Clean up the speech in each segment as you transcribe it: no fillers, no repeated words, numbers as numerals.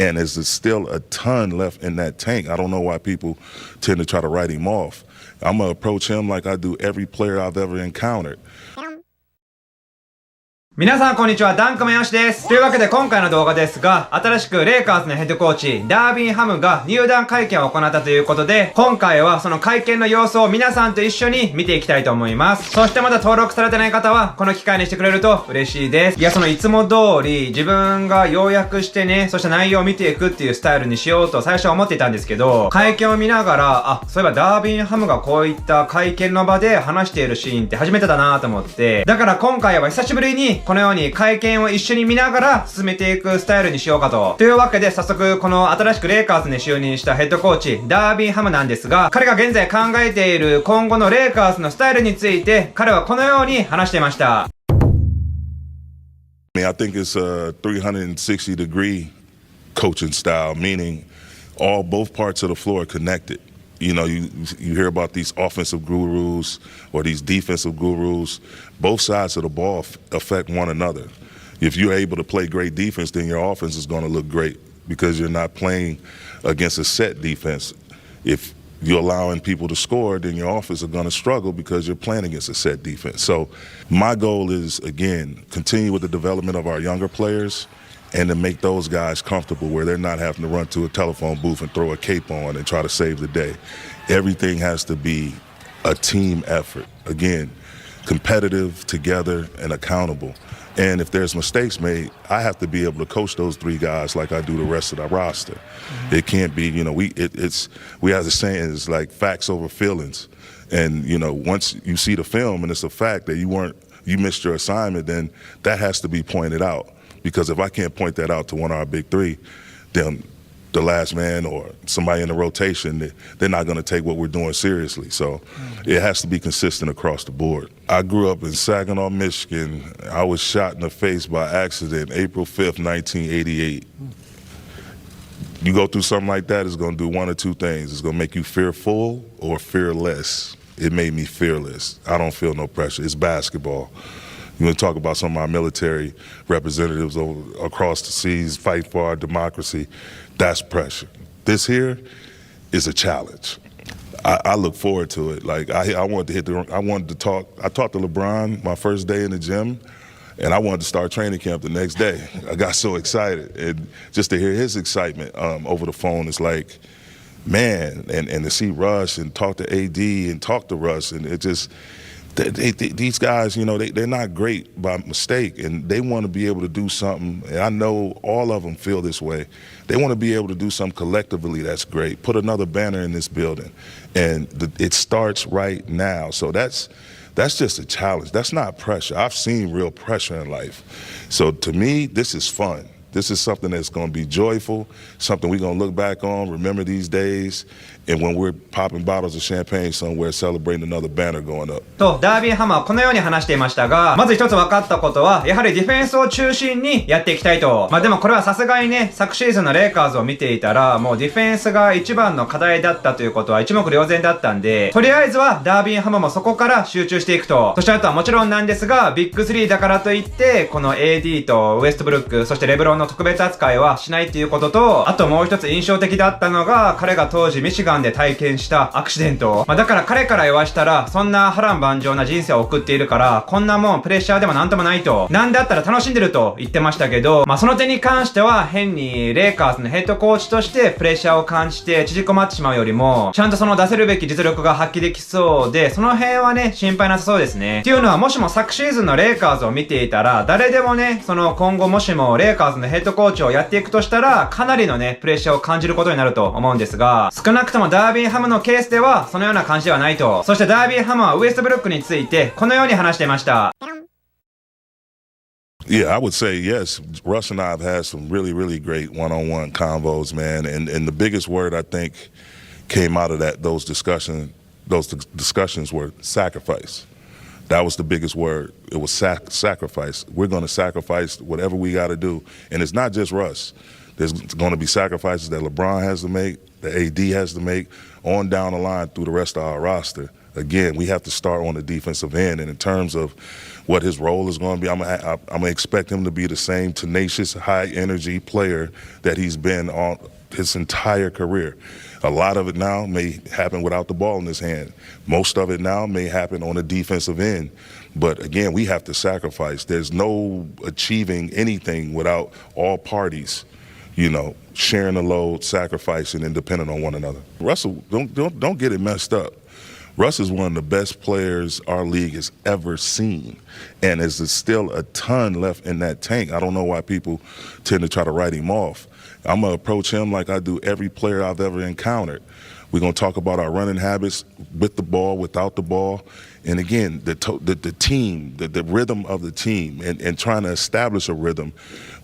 And there's still a ton left in that tank. I don't know why people tend to try to write him off. I'm going to approach him like I do every player I've ever encountered. 皆さんこんにちは、ダンクもよしです。というわけで今回の動画ですが、新しくレイカーズのヘッドコーチ、ダービン・ハムが入団会見を行ったということで、今回はその会見の様子を皆さんと一緒に見ていきたいと思います。そしてまだ登録されてない方は、この機会にしてくれると嬉しいです。いや、そのいつも通り、自分が要約してね、そして内容を見ていくっていうスタイルにしようと最初は思っていたんですけど、会見を見ながら、そういえばダービン・ハムがこういった会見の場で話しているシーンって初めてだなと思って、だから今回は久しぶりにこのように会見を一緒に見ながら進めていくスタイルにしようかと。というわけで早速この新しくレイカーズに就任したヘッドコーチ、ダービン・ハムなんですが、彼が現在考えている今後のレイカーズのスタイルについて、彼はこのように話していました。I think it's a 360-degree coaching style, meaning both parts of the floor are connected. You know, you hear about these offensive gurus or these defensive gurus. Both sides of the ball affect one another. If you're able to play great defense, then your offense is going to look great because you're not playing against a set defense. If you're allowing people to score, then your offense is going to struggle because you're playing against a set defense. So my goal is, again, continue with the development of our younger players and to make those guys comfortable where they're not having to run to a telephone booth and throw a cape on and try to save the day. Everything has to be a team effort. Again, competitive, together, and accountable. And if there's mistakes made, I have to be able to coach those three guys like I do the rest of the roster. Mm-hmm. It can't be, you know, we have the saying, it's like facts over feelings. And, you know, once you see the film and it's a fact that you missed your assignment, then that has to be pointed out. Because if I can't point that out to one of our big three, then the last man or somebody in the rotation, they're not going to take what we're doing seriously. So it has to be consistent across the board. I grew up in Saginaw, Michigan. I was shot in the face by accident April 5th, 1988. You go through something like that, it's going to do one or two things. It's going to make you fearful or fearless. It made me fearless. I don't feel no pressure. It's basketball. You want to talk about some of our military representatives across the seas fight for our democracy. That's pressure. This here is a challenge. I look forward to it. Like I wanted to talk. I talked to LeBron my first day in the gym, and I wanted to start training camp the next day. I got so excited, and just to hear his excitement over the phone is like, man, and to see Russ and talk to AD and talk to Russ, and it just. These guys, you know, they're not great by mistake, and they want to be able to do something. And I know all of them feel this way. They want to be able to do something collectively that's great. Put another banner in this building, and it starts right now. So that's just a challenge. That's not pressure. I've seen real pressure in life. So to me, this is fun. This is something that's going to be joyful, something we're going to look back on, remember these days, and when we're popping bottles of champagne somewhere celebrating another banner going up. と、ダービン・ハムはこのように話していましたが、まず一つ分かったことは、やはりディフェンスを中心にやっていきたいと。でもこれはさすがにね、昨シーズンのレイカーズを見ていたら、もうディフェンスが一番の課題だったということは一目瞭然だったんで、とりあえずはダービン・ハムもそこから集中していくと。そしてあとはもちろんなんですが、ビッグ3だからといって、この AD とウエストブルック、そしてレブロンの特別扱いはしないっていうことと、あともう一つ印象的だったのが、彼が当時ミシガンで体験したアクシデント。だから彼から言わしたら、そんな波乱万丈な人生を送っているから、こんなもんプレッシャーでもなんともないと。なんであったら楽しんでると言ってましたけど、その点に関しては変にレイカーズのヘッドコーチとしてプレッシャーを感じて縮こまってしまうよりも、ちゃんとその出せるべき実力が発揮できそうで、その辺はね、心配なさそうですね。っていうのはもしも昨シーズンのレイカーズを見ていたら、誰でもね、その今後もしもレイカーズのヘッドコーチをやっていくとしたら、かなりのね、プレッシャーを感じることになると思うんですが、少なくともダービン・ハムのケースでは、そのような感じではないと。そしてダービン・ハムはウエストブルックについて、このように話していました。Yeah, I would say yes. Russ and I have had some really, really great one-on-one convos, man. And the biggest word I think came out of those discussions were sacrifice. That was the biggest word. It was sacrifice. We're going to sacrifice whatever we got to do. And it's not just Russ. There's going to be sacrifices that LeBron has to make, that AD has to make, on down the line through the rest of our roster. Again, we have to start on the defensive end. And in terms of what his role is going to be. I'm gonna expect him to be the same tenacious, high-energy player that he's been on his entire career. A lot of it now may happen without the ball in his hand. Most of it now may happen on the defensive end. But again, we have to sacrifice. There's no achieving anything without all parties, sharing the load, sacrificing, and depending on one another. Russell, don't get it messed up. Russ is one of the best players our league has ever seen, and there's still a ton left in that tank. I don't know why people tend to try to write him off. I'm going to approach him like I do every player I've ever encountered. We're going to talk about our running habits with the ball, without the ball. And again, the team, the rhythm of the team, and trying to establish a rhythm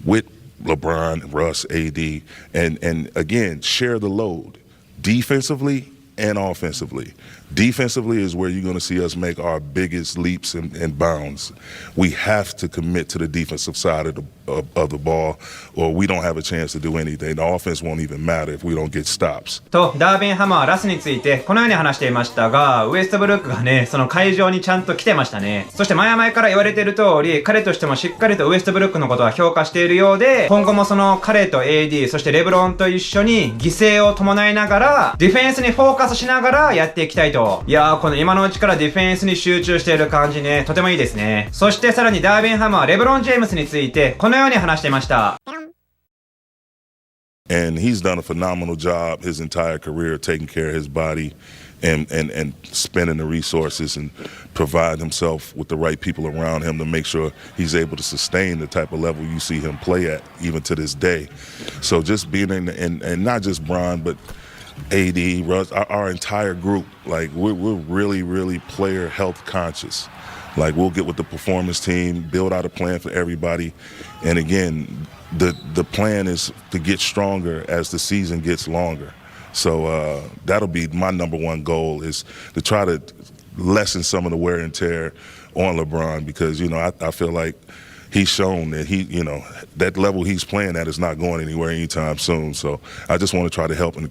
with LeBron, Russ, AD, and again, share the load defensively and offensively. Defensively is where you're going to see us make our biggest leaps and bounds. We have to commit to the defensive side of the ball, or we don't have a chance to do anything. The offense won't even matter if we don't get stops. と、ダービンハムはラスについてこのように話していましたが、ウエストブルックがね、その会場にちゃんと来てましたね。そして前々から言われている通り、彼としてもしっかりとウエストブルックのことは評価しているようで、今後もその彼と AD、そしてレブロンと一緒に犠牲を伴いながら、ディフェンスにフォーカスしながらやっていきたいと。いやー、この今のうちからディフェンスに集中している感じね、とてもいいですね。そしてさらにダービンハムはレブロン・ジェームスについてこのように話していました。And he's done a phenomenal job his entire career taking care of his body and spending the resources and provide himself with the right people around him to make sure he's able to sustain the type of level you see him play at even to this day. So just being and not just Bron, but AD, Russ, our entire group, like we're really, really player health conscious. Like we'll get with the performance team, build out a plan for everybody. And again, the plan is to get stronger as the season gets longer. So that'll be my number one goal, is to try to lessen some of the wear and tear on LeBron, because, I feel like he's shown that that level he's playing at is not going anywhere anytime soon. So I just want to try to help and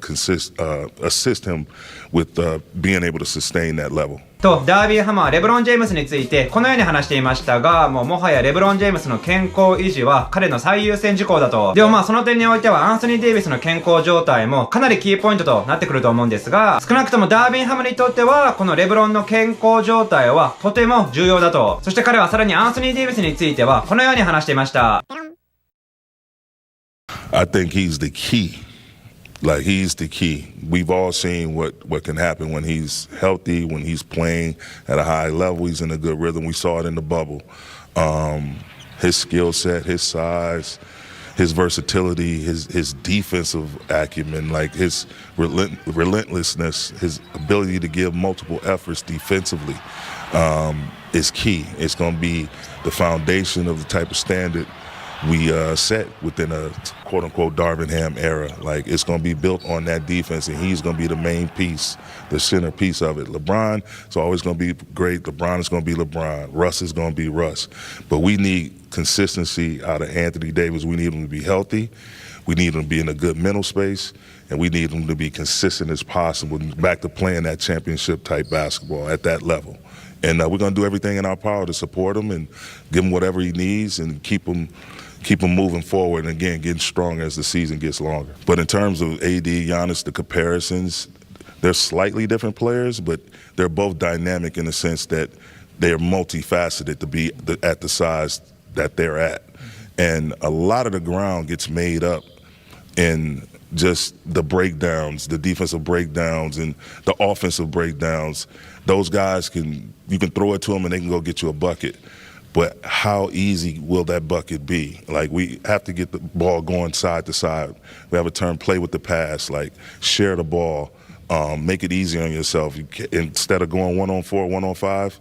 assist him with being able to sustain that level. と、ダービーハムはレブロン・ジェームスについてこのように話していましたが、もはやレブロン・ジェームスの健康維持は彼の最優先事項だと。でもその点においてはアンソニー・デイビスの健康状態もかなりキーポイントとなってくると思うんですが、少なくともダービーハムにとってはこのレブロンの健康状態はとても重要だと。そして彼はさらにアンソニー・デイビスについてはこのように話していました。I think he's the key. Like, he's the key. We've all seen what can happen when he's healthy, when he's playing at a high level. He's in a good rhythm. We saw it in the bubble. His skill set, his size, his versatility, his defensive acumen, like his relentlessness, his ability to give multiple efforts defensively is key. It's going to be the foundation of the type of standard we set within a quote-unquote Darvingham era. Like, it's going to be built on that defense, and he's going to be the main piece, the centerpiece of it. LeBron is always going to be great. LeBron is going to be LeBron. Russ is going to be Russ. But we need consistency out of Anthony Davis. We need him to be healthy. We need him to be in a good mental space, and we need him to be consistent as possible, back to playing that championship-type basketball at that level. And we're going to do everything in our power to support him and give him whatever he needs and keep him moving forward, and again, getting stronger as the season gets longer. But in terms of AD, Giannis, the comparisons, they're slightly different players, but they're both dynamic in the sense that they're multifaceted to be at the size that they're at. And a lot of the ground gets made up in just the breakdowns, the defensive breakdowns and the offensive breakdowns. Those guys you can throw it to them and they can go get you a bucket. But how easy will that bucket be? Like, we have to get the ball going side to side. We have a term, play with the pass, like share the ball, make it easy on yourself. Instead of going 1-on-4, 1-on-5,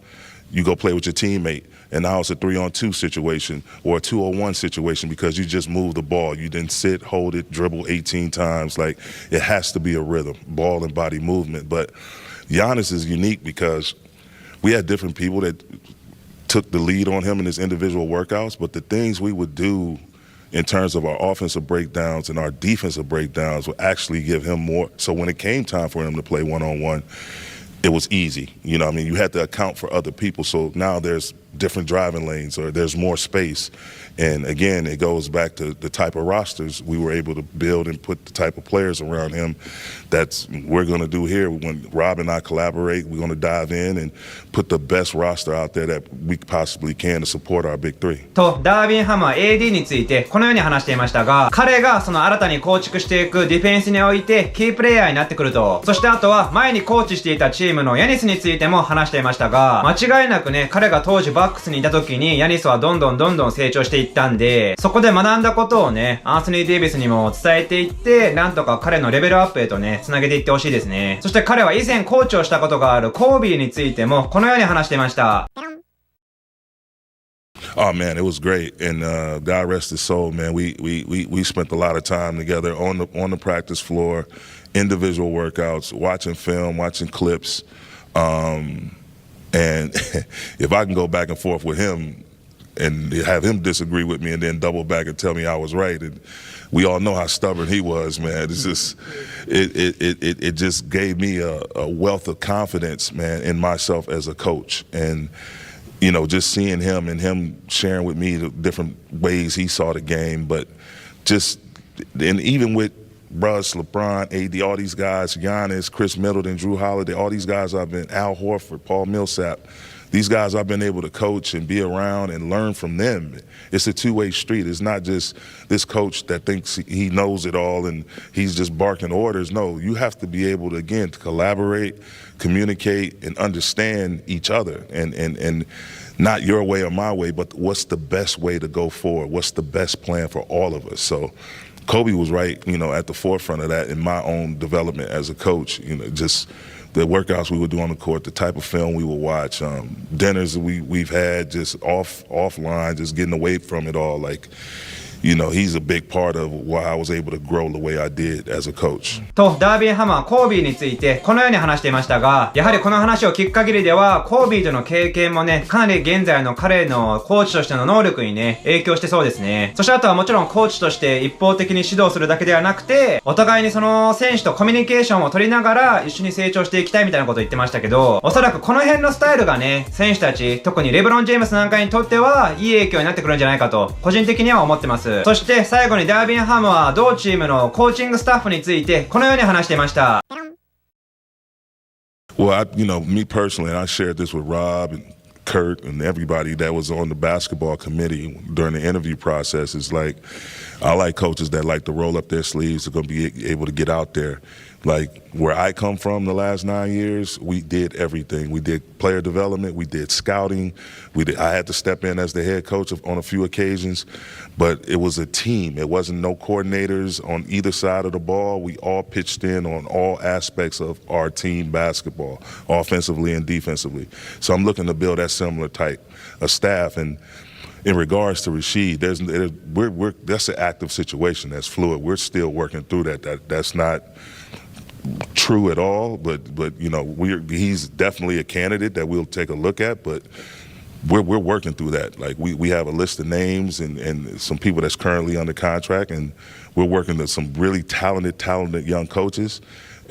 you go play with your teammate. And now it's a 3-on-2 situation or a 2-on-1 situation because you just moved the ball. You didn't sit, hold it, dribble 18 times. Like, it has to be a rhythm, ball and body movement. But Giannis is unique because we had different people that took the lead on him in his individual workouts, but the things we would do in terms of our offensive breakdowns and our defensive breakdowns would actually give him more. So when it came time for him to play 1-on-1, it was easy. You had to account for other people. So now there's different driving lanes or there's more space. And again, it goes back to the type of rosters we were able to build and put the type of players around him that's we're going to do here. When Rob and I collaborate, we're going to dive in and put the best roster out there that we possibly can to support our big three. と、ダービンハムは AD についてこのように話していましたが、彼がその新たに構築していくディフェンスにおいてキープレイヤーになってくると。そしてあとは前にコーチしていたチームのヤニスについても話していましたが、間違いなくね、彼が当時バックスにいた時にヤニスはどんどん成長していったんで、そこで学んだことをね、アンソニー・デイビスにも伝えていって、なんとか彼のレベルアップへとね、繋げていってほしいですね。そして彼は以前コーチをしたことがあるコービーについてもこのように話していました。Oh man, it was great, and God rest his soul, man. We spent a lot of time together on the practice floor, individual workouts, watching film, watching clips, and if I can go back and forth with him and have him disagree with me and then double back and tell me I was right, and we all know how stubborn he was, man. It's just it just gave me a wealth of confidence, man, in myself as a coach, and you know, just seeing him and him sharing with me the different ways he saw the game, but just, and even with Russ, LeBron, AD, all these guys, Giannis, Chris Middleton, Drew Holiday, all these guys I've been, Al Horford, Paul Millsap, these guys I've been able to coach and be around and learn from them. It's a two-way street. It's not just this coach that thinks he knows it all and he's just barking orders. No, you have to be able to, again, to collaborate, communicate, and understand each other. And not your way or my way, but what's the best way to go forward? What's the best plan for all of us? So Kobe was right, you know, at the forefront of that in my own development as a coach. You know, just the workouts we would do on the court, the type of film we would watch, dinners we've had just offline, just getting away from it all. Like, you know, he's a big part of why I was able to grow the way I did as a coach. と、ダービンハムはコービーについてこのように話していましたが、やはりこの話を聞く限りでは、コービーとの経験もね、かなり現在の彼のコーチとしての能力にね、影響してそうですね。そしてあとはもちろんコーチとして一方的に指導するだけではなくて、お互いにその選手とコミュニケーションを取りながら一緒に成長していきたいみたいなことを言ってましたけど、おそらくこの辺のスタイルがね、選手たち、特にレブロン・ジェームスなんかにとってはいい影響になってくるんじゃないかと、個人的には思ってます。そして最後にダービンハムは同チームのコーチングスタッフについてこのように話していました。Well, you know, me personally, and I shared this with Rob and Kurt and everybody that was on the basketball committee during the interview process, is like, I like coaches that like to roll up their sleeves, are going to be able to get out there. Like where I come from the last 9 years, we did everything. We did player development, we did scouting, I had to step in as the head coach on a few occasions, but it was a team. It wasn't no coordinators on either side of the ball. We all pitched in on all aspects of our team basketball, offensively and defensively. So I'm looking to build that similar type of staff. And in regards to Rasheed, that's an active situation. That's fluid. We're still working through that. That's not true at all, but you know, he's definitely a candidate that we'll take a look at, but we're working through that. Like we have a list of names and some people that's currently under contract, and we're working with some really talented young coaches.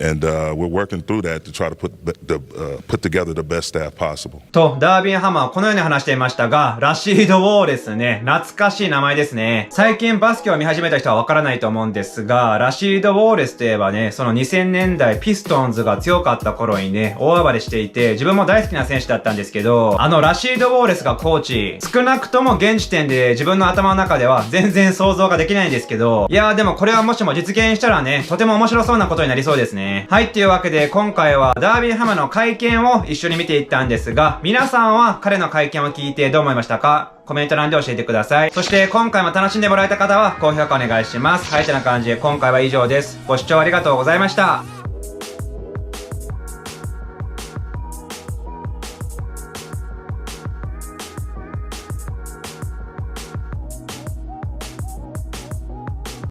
And we're working through that to try to put together the best staff possible. と、ダービンハムはこのように話していましたが、ラシード・ウォーレスね、懐かしい名前ですね。最近バスケを見始めた人はわからないと思うんですが、ラシード・ウォーレスといえばね、その2000年代ピストンズが強かった頃にね、大暴れしていて、自分も大好きな選手だったんですけど、ラシード・ウォーレスがコーチ、少なくとも現時点で自分の頭の中では全然想像ができないんですけど、いやーでもこれはもしも実現したらね、とても面白そうなことになりそうですね。はい、というわけで今回はダービンハムの会見を一緒に見ていったんですが、皆さんは彼の会見を聞いてどう思いましたか？コメント欄で教えてください。そして今回も楽しんでもらえた方は高評価お願いします。はい、てな感じで今回は以上です。ご視聴ありがとうございました。